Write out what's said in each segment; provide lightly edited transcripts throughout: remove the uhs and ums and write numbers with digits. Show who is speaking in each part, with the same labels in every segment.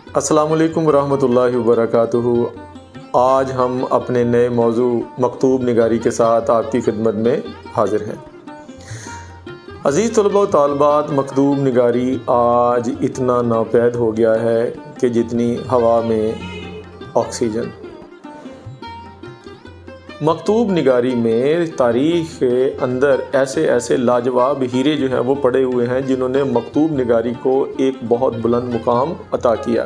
Speaker 1: السلام علیکم ورحمۃ اللہ وبرکاتہ۔ آج ہم اپنے نئے موضوع مکتوب نگاری کے ساتھ آپ کی خدمت میں حاضر ہیں۔ عزیز طلباء و طالبات، مکتوب نگاری آج اتنا ناپید ہو گیا ہے کہ جتنی ہوا میں آکسیجن۔ مکتوب نگاری میں تاریخ کے اندر ایسے لاجواب ہیرے جو ہیں وہ پڑے ہوئے ہیں جنہوں نے مکتوب نگاری کو ایک بہت بلند مقام عطا کیا،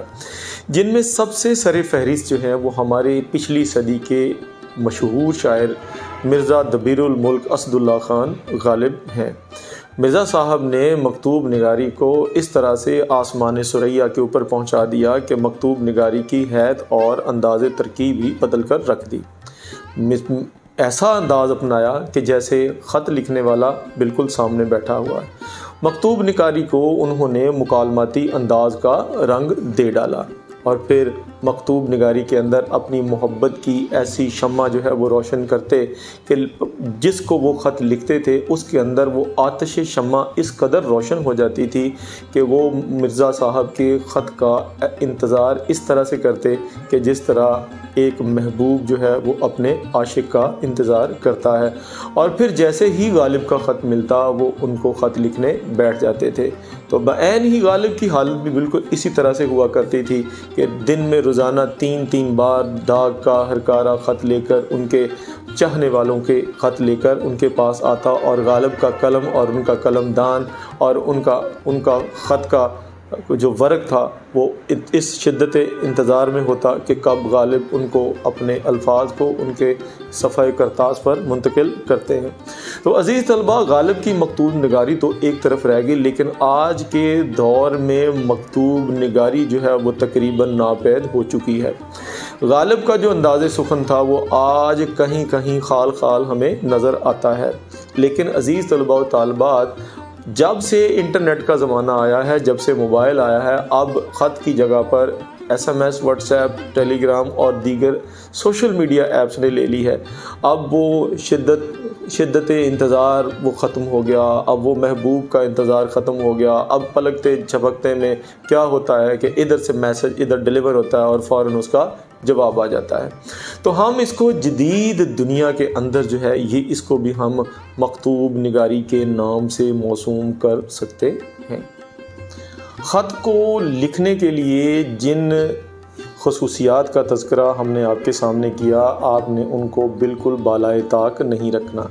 Speaker 1: جن میں سب سے سر فہرست جو ہیں وہ ہمارے پچھلی صدی کے مشہور شاعر مرزا دبیر الملک اسد اللہ خان غالب ہیں۔ مرزا صاحب نے مکتوب نگاری کو اس طرح سے آسمان ثریا کے اوپر پہنچا دیا کہ مکتوب نگاری کی حیت اور انداز ترکیب ہی بدل کر رکھ دی۔ ایسا انداز اپنایا کہ جیسے خط لکھنے والا بالکل سامنے بیٹھا ہوا ہے۔ مکتوب نگاری کو انہوں نے مکالماتی انداز کا رنگ دے ڈالا اور پھر مکتوب نگاری کے اندر اپنی محبت کی ایسی شمع جو ہے وہ روشن کرتے کہ جس کو وہ خط لکھتے تھے اس کے اندر وہ آتش شمع اس قدر روشن ہو جاتی تھی کہ وہ مرزا صاحب کے خط کا انتظار اس طرح سے کرتے کہ جس طرح ایک محبوب جو ہے وہ اپنے عاشق کا انتظار کرتا ہے، اور پھر جیسے ہی غالب کا خط ملتا وہ ان کو خط لکھنے بیٹھ جاتے تھے۔ تو بعین ہی غالب کی حالت بھی بالکل اسی طرح سے ہوا کرتی تھی کہ دن میں روزانہ تین بار ڈاک کا ہرکارہ خط لے کر ان کے چاہنے والوں کے خط لے کر ان کے پاس آتا، اور غالب کا قلم اور ان کا قلم دان اور ان کا خط کا جو ورق تھا وہ اس شدت انتظار میں ہوتا کہ کب غالب ان کو اپنے الفاظ کو ان کے صفحہ کرتاس پر منتقل کرتے ہیں۔ تو عزیز طلباء، غالب کی مکتوب نگاری تو ایک طرف رہ گئی، لیکن آج کے دور میں مکتوب نگاری جو ہے وہ تقریباً ناپید ہو چکی ہے۔ غالب کا جو انداز سخن تھا وہ آج کہیں خال خال ہمیں نظر آتا ہے۔ لیکن عزیز طلباء و طالبات، جب سے انٹرنیٹ کا زمانہ آیا ہے، جب سے موبائل آیا ہے، اب خط کی جگہ پر SMS، واٹس ایپ، ٹیلی گرام اور دیگر سوشل میڈیا ایپس نے لے لی ہے۔ اب وہ شدت انتظار وہ ختم ہو گیا، اب وہ محبوب کا انتظار ختم ہو گیا۔ اب پلکتے جھپکتے میں کیا ہوتا ہے کہ ادھر سے میسج ادھر ڈیلیور ہوتا ہے اور فوراً اس کا جواب آ جاتا ہے۔ تو ہم اس کو جدید دنیا کے اندر جو ہے اس کو بھی ہم مکتوب نگاری کے نام سے موسوم کر سکتے ہیں۔ خط کو لکھنے کے لیے جن خصوصیات کا تذکرہ ہم نے آپ کے سامنے کیا، آپ نے ان کو بالکل بالائے طاق نہیں رکھنا۔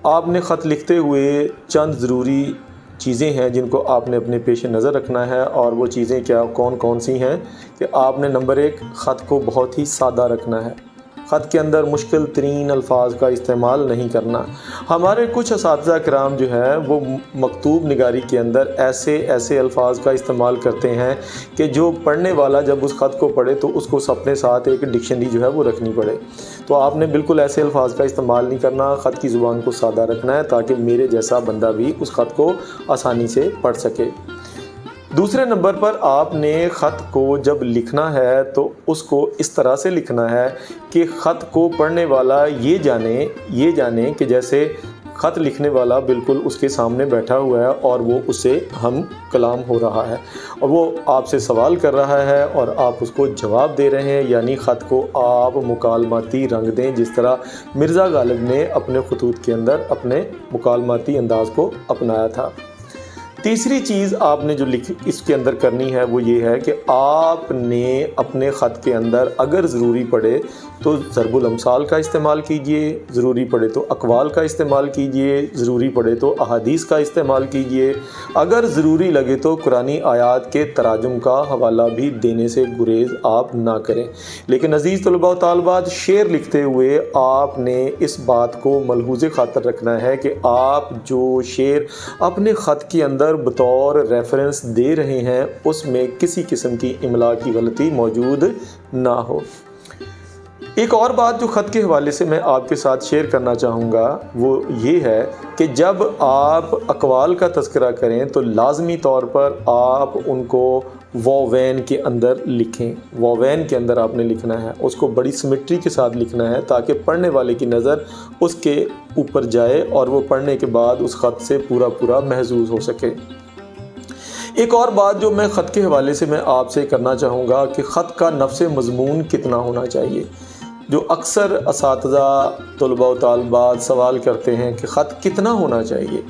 Speaker 1: آپ نے خط لکھتے ہوئے چند ضروری چیزیں ہیں جن کو آپ نے اپنے پیش نظر رکھنا ہے، اور وہ چیزیں کون سی ہیں کہ آپ نے نمبر 1، خط کو بہت ہی سادہ رکھنا ہے۔ خط کے اندر مشکل ترین الفاظ کا استعمال نہیں کرنا۔ ہمارے کچھ اساتذہ کرام جو ہے وہ مکتوب نگاری کے اندر ایسے الفاظ کا استعمال کرتے ہیں کہ جو پڑھنے والا جب اس خط کو پڑھے تو اس کو اپنے ساتھ ایک ڈکشنری جو ہے وہ رکھنی پڑے۔ تو آپ نے بالکل ایسے الفاظ کا استعمال نہیں کرنا، خط کی زبان کو سادہ رکھنا ہے تاکہ میرے جیسا بندہ بھی اس خط کو آسانی سے پڑھ سکے۔ دوسرے نمبر پر آپ نے خط کو جب لکھنا ہے تو اس کو اس طرح سے لکھنا ہے کہ خط کو پڑھنے والا یہ جانے کہ جیسے خط لکھنے والا بالکل اس کے سامنے بیٹھا ہوا ہے اور وہ اسے ہم کلام ہو رہا ہے اور وہ آپ سے سوال کر رہا ہے اور آپ اس کو جواب دے رہے ہیں، یعنی خط کو آپ مکالماتی رنگ دیں جس طرح مرزا غالب نے اپنے خطوط کے اندر اپنے مکالماتی انداز کو اپنایا تھا۔ تیسری چیز آپ نے جو اس کے اندر کرنی ہے وہ یہ ہے کہ آپ نے اپنے خط کے اندر اگر ضروری پڑے تو ضرب الامثال کا استعمال کیجئے، ضروری پڑے تو اقوال کا استعمال کیجئے، ضروری پڑے تو احادیث کا استعمال کیجئے، اگر ضروری لگے تو قرآنی آیات کے تراجم کا حوالہ بھی دینے سے گریز آپ نہ کریں۔ لیکن عزیز طلباء و طالبات، شعر لکھتے ہوئے آپ نے اس بات کو ملحوظ خاطر رکھنا ہے کہ آپ جو شعر اپنے خط کے اندر بطور ریفرنس دے رہے ہیں اس میں کسی قسم کی املا کی غلطی موجود نہ ہو۔ ایک اور بات جو خط کے حوالے سے میں آپ کے ساتھ شیئر کرنا چاہوں گا وہ یہ ہے کہ جب آپ اقوال کا تذکرہ کریں تو لازمی طور پر آپ ان کو واوین کے اندر لکھیں۔ واوین کے اندر آپ نے لکھنا ہے، اس کو بڑی سمیٹری کے ساتھ لکھنا ہے تاکہ پڑھنے والے کی نظر اس کے اوپر جائے اور وہ پڑھنے کے بعد اس خط سے پورا محظوظ ہو سکے۔ ایک اور بات جو میں خط کے حوالے سے میں آپ سے کرنا چاہوں گا کہ خط کا نفس مضمون کتنا ہونا چاہیے. جو اکثر اساتذہ، طلباء و طالبات سوال کرتے ہیں کہ خط کتنا ہونا چاہیے،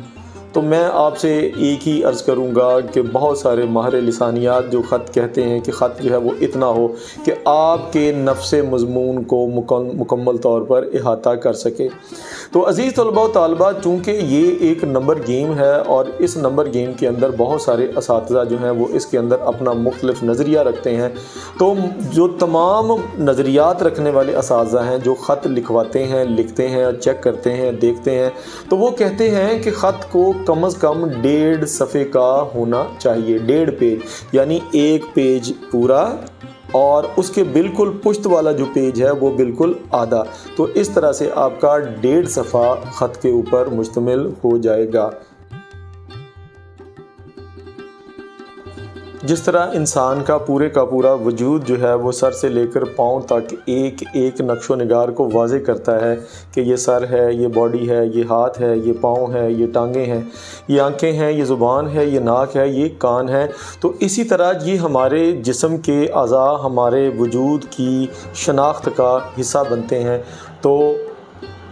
Speaker 1: تو میں آپ سے ایک ہی عرض کروں گا کہ بہت سارے ماہر لسانیات جو خط کہتے ہیں کہ خط جو ہے وہ اتنا ہو کہ آپ کے نفس مضمون کو مکمل طور پر احاطہ کر سکے. تو عزیز طلباء و طالبات، چونکہ یہ ایک نمبر گیم ہے اور اس نمبر گیم کے اندر بہت سارے اساتذہ جو ہیں وہ اس کے اندر اپنا مختلف نظریہ رکھتے ہیں، تو جو تمام نظریات رکھنے والے اساتذہ ہیں جو خط لکھواتے ہیں، لکھتے ہیں، چیک کرتے ہیں، دیکھتے ہیں، تو وہ کہتے ہیں کہ خط کو کم از کم 1.5 صفحے کا ہونا چاہیے. 1.5 پیج یعنی 1 پیج پورا اور اس کے بالکل پشت والا جو پیج ہے وہ بالکل آدھا. تو اس طرح سے آپ کا 1.5 صفحہ خط کے اوپر مشتمل ہو جائے گا. جس طرح انسان کا پورا وجود جو ہے وہ سر سے لے کر پاؤں تک ایک ایک نقش و نگار کو واضح کرتا ہے کہ یہ سر ہے، یہ باڈی ہے، یہ ہاتھ ہے، یہ پاؤں ہے، یہ ٹانگیں ہیں، یہ آنکھیں ہیں، یہ زبان ہے، یہ ناک ہے، یہ کان ہے، تو اسی طرح یہ ہمارے جسم کے اعضاء ہمارے وجود کی شناخت کا حصہ بنتے ہیں. تو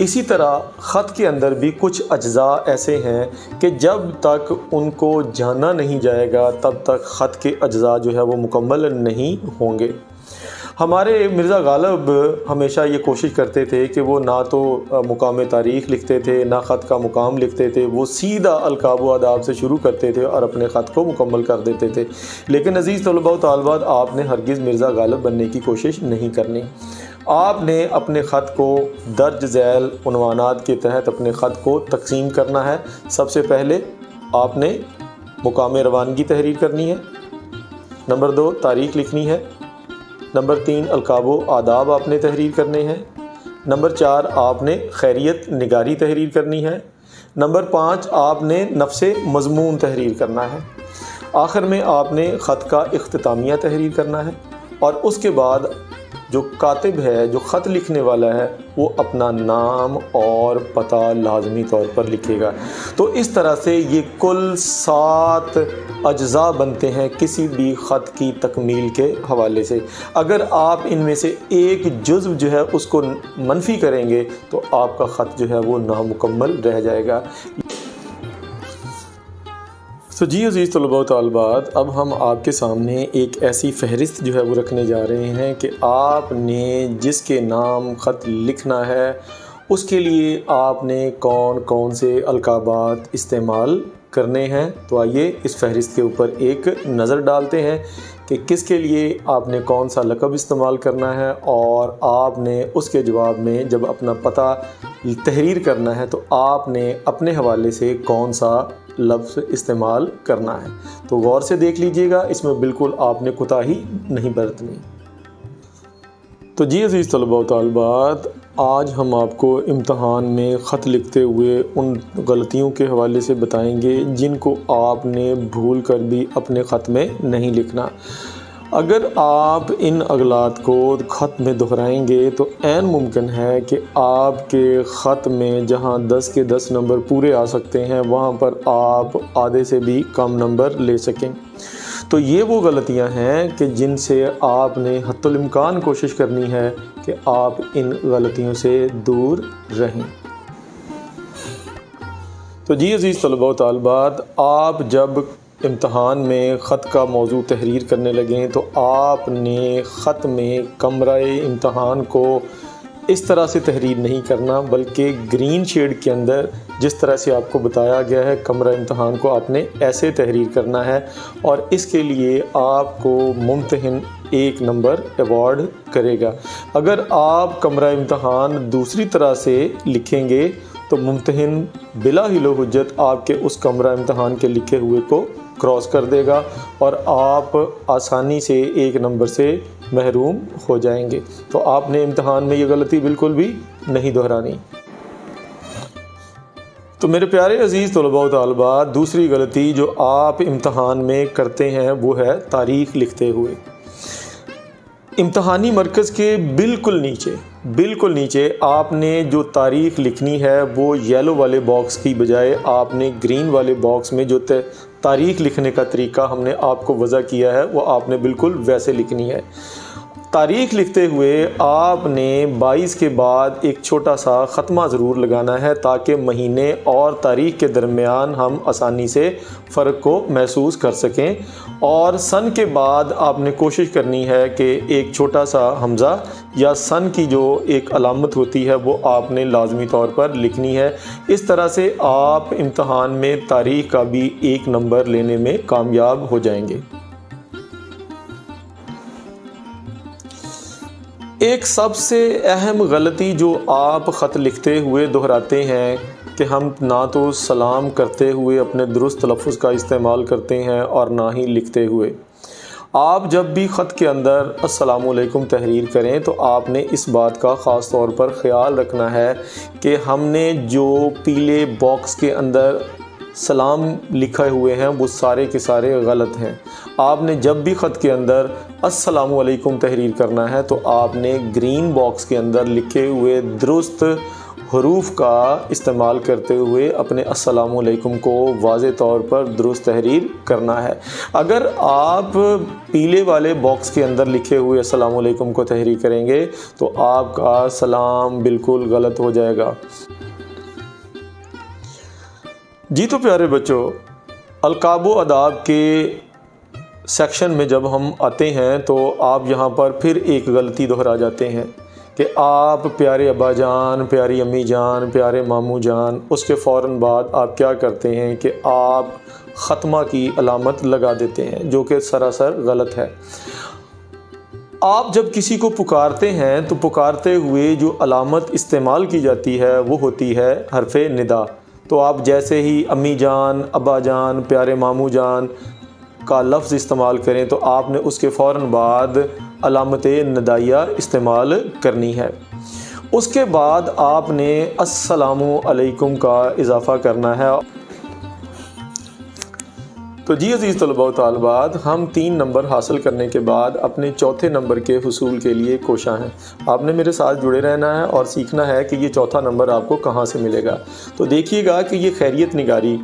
Speaker 1: اسی طرح خط کے اندر بھی کچھ اجزاء ایسے ہیں کہ جب تک ان کو جانا نہیں جائے گا تب تک خط کے اجزاء جو ہے وہ مکمل نہیں ہوں گے. ہمارے مرزا غالب ہمیشہ یہ کوشش کرتے تھے کہ وہ نہ تو مقام تاریخ لکھتے تھے، نہ خط کا مقام لکھتے تھے، وہ سیدھا القاب و آداب سے شروع کرتے تھے اور اپنے خط کو مکمل کر دیتے تھے. لیکن عزیز طلباء و طالبات، آپ نے ہرگز مرزا غالب بننے کی کوشش نہیں کرنی. آپ نے اپنے خط کو درج ذیل عنوانات کے تحت اپنے خط کو تقسیم کرنا ہے. سب سے پہلے آپ نے مقام روانگی تحریر کرنی ہے. نمبر 2 تاریخ لکھنی ہے. نمبر 3 القاب و آداب آپ نے تحریر کرنے ہیں. نمبر 4 آپ نے خیریت نگاری تحریر کرنی ہے. نمبر 5 آپ نے نفس مضمون تحریر کرنا ہے. آخر میں آپ نے خط کا اختتامیہ تحریر کرنا ہے. اور اس کے بعد جو کاتب ہے، جو خط لکھنے والا ہے، وہ اپنا نام اور پتہ لازمی طور پر لکھے گا. تو اس طرح سے یہ کل 7 اجزاء بنتے ہیں کسی بھی خط کی تکمیل کے حوالے سے. اگر آپ ان میں سے ایک جزو جو ہے اس کو منفی کریں گے تو آپ کا خط جو ہے وہ نامکمل رہ جائے گا. تو جی عزیز طلباء و طالبات، اب ہم آپ کے سامنے ایک ایسی فہرست جو ہے وہ رکھنے جا رہے ہیں کہ آپ نے جس کے نام خط لکھنا ہے اس کے لیے آپ نے کون کون سے القابات استعمال کرنے ہیں. تو آئیے اس فہرست کے اوپر ایک نظر ڈالتے ہیں کہ کس کے لیے آپ نے کون سا لقب استعمال کرنا ہے، اور آپ نے اس کے جواب میں جب اپنا پتہ تحریر کرنا ہے تو آپ نے اپنے حوالے سے کون سا لفظ استعمال کرنا ہے. تو غور سے دیکھ لیجئے گا، اس میں بالکل آپ نے کوتاہی نہیں برتنی. تو جی عزیز طلباء و طالبات، آج ہم آپ کو امتحان میں خط لکھتے ہوئے ان غلطیوں کے حوالے سے بتائیں گے جن کو آپ نے بھول کر بھی اپنے خط میں نہیں لکھنا. اگر آپ ان اغلاط کو خط میں دہرائیں گے تو عین ممکن ہے کہ آپ کے خط میں جہاں 10 کے 10 نمبر پورے آ سکتے ہیں وہاں پر آپ آدھے سے بھی کم نمبر لے سکیں. تو یہ وہ غلطیاں ہیں کہ جن سے آپ نے حتی الامکان کوشش کرنی ہے کہ آپ ان غلطیوں سے دور رہیں. تو جی عزیز طلباء و طالبات، آپ جب امتحان میں خط کا موضوع تحریر کرنے لگیں تو آپ نے خط میں کمرہ امتحان کو اس طرح سے تحریر نہیں کرنا، بلکہ گرین شیڈ کے اندر جس طرح سے آپ کو بتایا گیا ہے کمرہ امتحان کو آپ نے ایسے تحریر کرنا ہے، اور اس کے لیے آپ کو ممتحن 1 نمبر ایوارڈ کرے گا. اگر آپ کمرہ امتحان دوسری طرح سے لکھیں گے تو ممتحن بلا ہیل و حجت آپ کے اس کمرہ امتحان کے لکھے ہوئے کو کراس کر دے گا اور آپ آسانی سے 1 نمبر سے محروم ہو جائیں گے. تو آپ نے امتحان میں یہ غلطی بالکل بھی نہیں دہرانی. تو میرے پیارے عزیز طلباء و طالبات، دوسری غلطی جو آپ امتحان میں کرتے ہیں وہ ہے تاریخ لکھتے ہوئے. امتحانی مرکز کے بالکل نیچے آپ نے جو تاریخ لکھنی ہے وہ یلو والے باکس کی بجائے آپ نے گرین والے باکس میں جو تاریخ لکھنے کا طریقہ ہم نے آپ کو وضع کیا ہے وہ آپ نے بالکل ویسے لکھنی ہے۔ تاریخ لکھتے ہوئے آپ نے 22 کے بعد ایک چھوٹا سا ختمہ ضرور لگانا ہے تاکہ مہینے اور تاریخ کے درمیان ہم آسانی سے فرق کو محسوس کر سکیں، اور سن کے بعد آپ نے کوشش کرنی ہے کہ ایک چھوٹا سا حمزہ یا سن کی جو ایک علامت ہوتی ہے وہ آپ نے لازمی طور پر لکھنی ہے۔ اس طرح سے آپ امتحان میں تاریخ کا بھی 1 نمبر لینے میں کامیاب ہو جائیں گے۔ ایک سب سے اہم غلطی جو آپ خط لکھتے ہوئے دہراتے ہیں کہ ہم نہ تو سلام کرتے ہوئے اپنے درست تلفظ کا استعمال کرتے ہیں اور نہ ہی لکھتے ہوئے۔ آپ جب بھی خط کے اندر السلام علیکم تحریر کریں تو آپ نے اس بات کا خاص طور پر خیال رکھنا ہے کہ ہم نے جو پیلے باکس کے اندر سلام لکھے ہوئے ہیں وہ سارے کے سارے غلط ہیں۔ آپ نے جب بھی خط کے اندر السلام علیکم تحریر کرنا ہے تو آپ نے گرین باکس کے اندر لکھے ہوئے درست حروف کا استعمال کرتے ہوئے اپنے السلام علیکم کو واضح طور پر درست تحریر کرنا ہے۔ اگر آپ پیلے والے باکس کے اندر لکھے ہوئے السلام علیکم کو تحریر کریں گے تو آپ کا سلام بالکل غلط ہو جائے گا۔ جی تو پیارے بچوں، القاب و آداب کے سیکشن میں جب ہم آتے ہیں تو آپ یہاں پر پھر ایک غلطی دہرا جاتے ہیں کہ آپ پیارے ابا جان، پیاری امی جان، پیارے ماموں جان، اس کے فوراً بعد آپ کیا کرتے ہیں کہ آپ ختمہ کی علامت لگا دیتے ہیں، جو کہ سراسر غلط ہے۔ آپ جب کسی کو پکارتے ہیں تو پکارتے ہوئے جو علامت استعمال کی جاتی ہے وہ ہوتی ہے حرف ندا۔ تو آپ جیسے ہی امی جان، ابا جان، پیارے ماموں جان کا لفظ استعمال کریں تو آپ نے اس کے فوراً بعد علامت ندائیہ استعمال کرنی ہے۔ اس کے بعد آپ نے السلام علیکم کا اضافہ کرنا ہے۔ تو جی عزیز طلباء و طالبات، ہم 3 نمبر حاصل کرنے کے بعد اپنے چوتھے نمبر کے حصول کے لیے کوشاں ہیں۔ آپ نے میرے ساتھ جڑے رہنا ہے اور سیکھنا ہے کہ یہ چوتھا نمبر آپ کو کہاں سے ملے گا۔ تو دیکھیے گا کہ یہ خیریت نگاری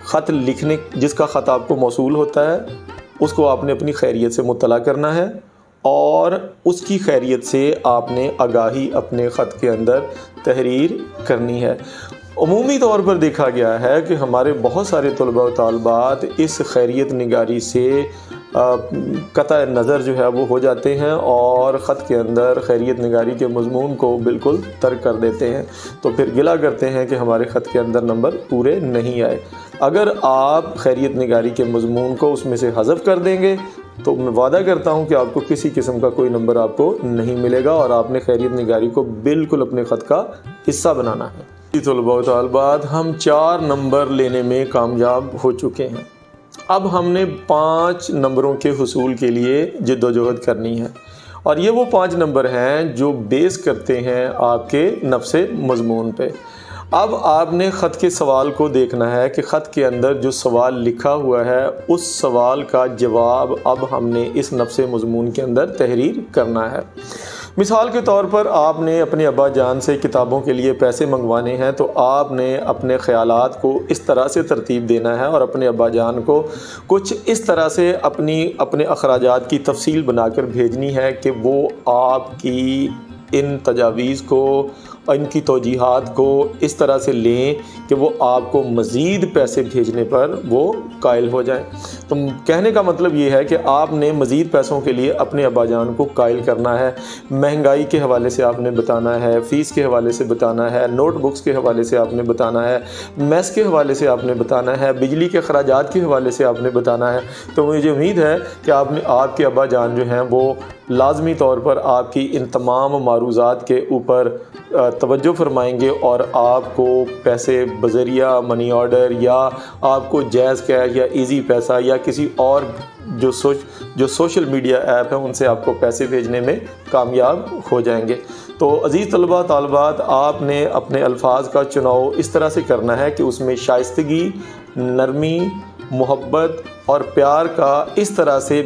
Speaker 1: خط لکھنے، جس کا خط آپ کو موصول ہوتا ہے اس کو آپ نے اپنی خیریت سے مطلع کرنا ہے اور اس کی خیریت سے آپ نے آگاہی اپنے خط کے اندر تحریر کرنی ہے۔ عمومی طور پر دیکھا گیا ہے کہ ہمارے بہت سارے طلباء و طالبات اس خیریت نگاری سے قطع نظر جو ہے وہ ہو جاتے ہیں اور خط کے اندر خیریت نگاری کے مضمون کو بالکل ترک کر دیتے ہیں، تو پھر گلہ کرتے ہیں کہ ہمارے خط کے اندر نمبر پورے نہیں آئے۔ اگر آپ خیریت نگاری کے مضمون کو اس میں سے حذف کر دیں گے تو میں وعدہ کرتا ہوں کہ آپ کو کسی قسم کا کوئی نمبر آپ کو نہیں ملے گا اور آپ نے خیریت نگاری کو بالکل اپنے خط کا حصہ بنانا ہے۔ طلباء و طالبات، ہم 4 نمبر لینے میں کامیاب ہو چکے ہیں۔ اب ہم نے 5 نمبروں کے حصول کے لیے جد و جہد کرنی ہے، اور یہ وہ 5 نمبر ہیں جو بیس کرتے ہیں آپ کے نفس مضمون پہ۔ اب آپ نے خط کے سوال کو دیکھنا ہے کہ خط کے اندر جو سوال لکھا ہوا ہے اس سوال کا جواب اب ہم نے اس نفس مضمون کے اندر تحریر کرنا ہے۔ مثال کے طور پر آپ نے اپنے ابا جان سے کتابوں کے لیے پیسے منگوانے ہیں تو آپ نے اپنے خیالات کو اس طرح سے ترتیب دینا ہے اور اپنے ابا جان کو کچھ اس طرح سے اپنے اخراجات کی تفصیل بنا کر بھیجنی ہے کہ وہ آپ کی ان تجاویز کو، ان کی توجیحات کو اس طرح سے لیں کہ وہ آپ کو مزید پیسے بھیجنے پر وہ قائل ہو جائیں۔ تو کہنے کا مطلب یہ ہے کہ آپ نے مزید پیسوں کے لیے اپنے ابا جان کو قائل کرنا ہے۔ مہنگائی کے حوالے سے آپ نے بتانا ہے، فیس کے حوالے سے بتانا ہے، نوٹ بکس کے حوالے سے آپ نے بتانا ہے، میس کے حوالے سے آپ نے بتانا ہے، بجلی کے اخراجات کے حوالے سے آپ نے بتانا ہے۔ تو مجھے امید ہے کہ آپ کے ابا جان جو ہیں وہ لازمی طور پر آپ کی ان تمام معروضات کے اوپر توجہ فرمائیں گے اور آپ کو پیسے بذریعہ منی آرڈر یا آپ کو جائز کیش یا ایزی پیسہ یا کسی اور جو سوشل میڈیا ایپ ہیں ان سے آپ کو پیسے بھیجنے میں کامیاب ہو جائیں گے۔ تو عزیز طلباء طالبات، آپ نے اپنے الفاظ کا چناؤ اس طرح سے کرنا ہے کہ اس میں شائستگی، نرمی، محبت اور پیار کا اس طرح سے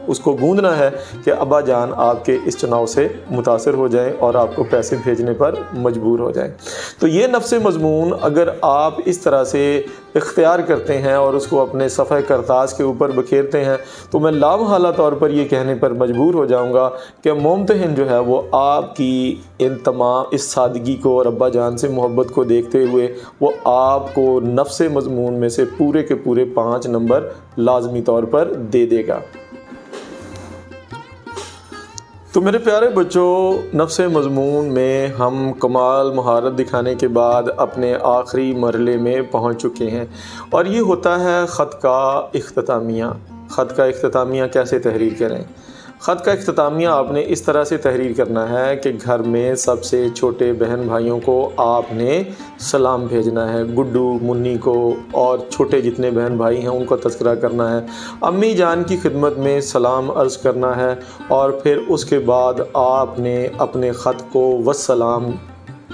Speaker 1: اس کو گوندنا ہے کہ ابا جان آپ کے اس چناؤ سے متاثر ہو جائیں اور آپ کو پیسے بھیجنے پر مجبور ہو جائیں۔ تو یہ نفس مضمون اگر آپ اس طرح سے اختیار کرتے ہیں اور اس کو اپنے صفحہ کرتاز کے اوپر بکھیرتے ہیں تو میں لامحالہ طور پر یہ کہنے پر مجبور ہو جاؤں گا کہ ممتحن جو ہے وہ آپ کی ان تمام اس سادگی کو اور ابا جان سے محبت کو دیکھتے ہوئے وہ آپ کو نفس مضمون میں سے پورے کے پورے 5 نمبر لازمی طور پر دے دے گا۔ تو میرے پیارے بچوں، نفس مضمون میں ہم کمال مہارت دکھانے کے بعد اپنے آخری مرحلے میں پہنچ چکے ہیں، اور یہ ہوتا ہے خط کا اختتامیہ۔ خط کا اختتامیہ کیسے تحریر کریں؟ خط کا اختتامیہ آپ نے اس طرح سے تحریر کرنا ہے کہ گھر میں سب سے چھوٹے بہن بھائیوں کو آپ نے سلام بھیجنا ہے، گڈو، منی کو، اور چھوٹے جتنے بہن بھائی ہیں ان کو تذکرہ کرنا ہے، امی جان کی خدمت میں سلام عرض کرنا ہے، اور پھر اس کے بعد آپ نے اپنے خط کو والسلام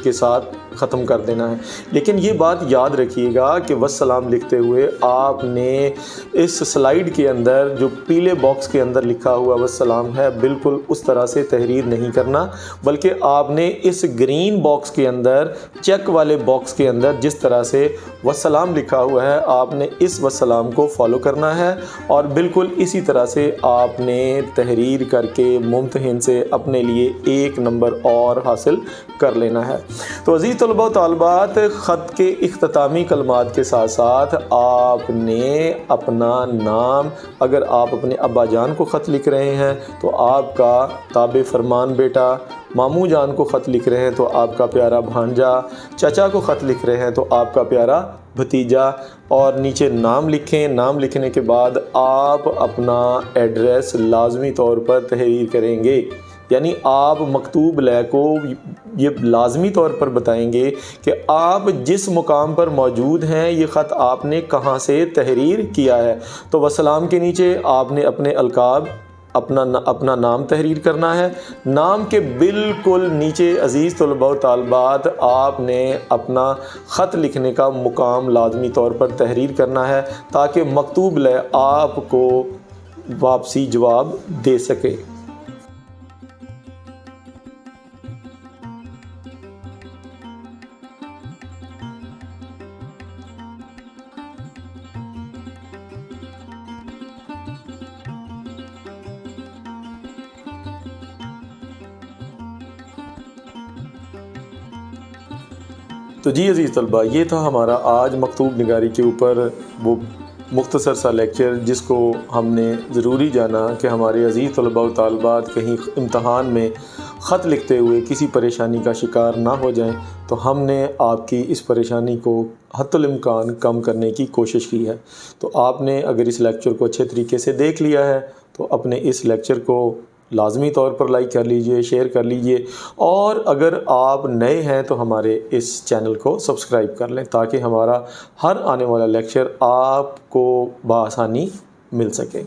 Speaker 1: کے ساتھ ختم کر دینا ہے۔ لیکن یہ بات یاد رکھیے گا کہ والسلام لکھتے ہوئے آپ نے اس سلائیڈ کے اندر جو پیلے باکس کے اندر لکھا ہوا والسلام ہے بالکل اس طرح سے تحریر نہیں کرنا، بلکہ آپ نے اس گرین باکس کے اندر، چیک والے باکس کے اندر جس طرح سے والسلام لکھا ہوا ہے آپ نے اس والسلام کو فالو کرنا ہے، اور بالکل اسی طرح سے آپ نے تحریر کر کے ممتحن سے اپنے لیے 1 نمبر اور حاصل کر لینا ہے۔ تو عزیز طلباء و طالبات، خط کے اختتامی کلمات کے ساتھ ساتھ آپ نے اپنا نام، اگر آپ اپنے ابا جان کو خط لکھ رہے ہیں تو آپ کا تابع فرمان بیٹا، ماموں جان کو خط لکھ رہے ہیں تو آپ کا پیارا بھانجا، چچا کو خط لکھ رہے ہیں تو آپ کا پیارا بھتیجا، اور نیچے نام لکھیں۔ نام لکھنے کے بعد آپ اپنا ایڈریس لازمی طور پر تحریر کریں گے، یعنی آپ مکتوب لے کو یہ لازمی طور پر بتائیں گے کہ آپ جس مقام پر موجود ہیں یہ خط آپ نے کہاں سے تحریر کیا ہے۔ تو والسلام کے نیچے آپ نے اپنے القاب، اپنا نام تحریر کرنا ہے۔ نام کے بالکل نیچے عزیز طلباء و طالبات آپ نے اپنا خط لکھنے کا مقام لازمی طور پر تحریر کرنا ہے تاکہ مکتوب لے آپ کو واپسی جواب دے سکے۔ تو جی عزیز طلباء، یہ تھا ہمارا آج مکتوب نگاری کے اوپر وہ مختصر سا لیکچر، جس کو ہم نے ضروری جانا کہ ہمارے عزیز طلباء و طالبات کہیں امتحان میں خط لکھتے ہوئے کسی پریشانی کا شکار نہ ہو جائیں، تو ہم نے آپ کی اس پریشانی کو حتی الامکان کم کرنے کی کوشش کی ہے۔ تو آپ نے اگر اس لیکچر کو اچھے طریقے سے دیکھ لیا ہے تو اپنے اس لیکچر کو لازمی طور پر لائک کر لیجئے، شیئر کر لیجئے، اور اگر آپ نئے ہیں تو ہمارے اس چینل کو سبسکرائب کر لیں تاکہ ہمارا ہر آنے والا لیکچر آپ کو بآسانی مل سکے۔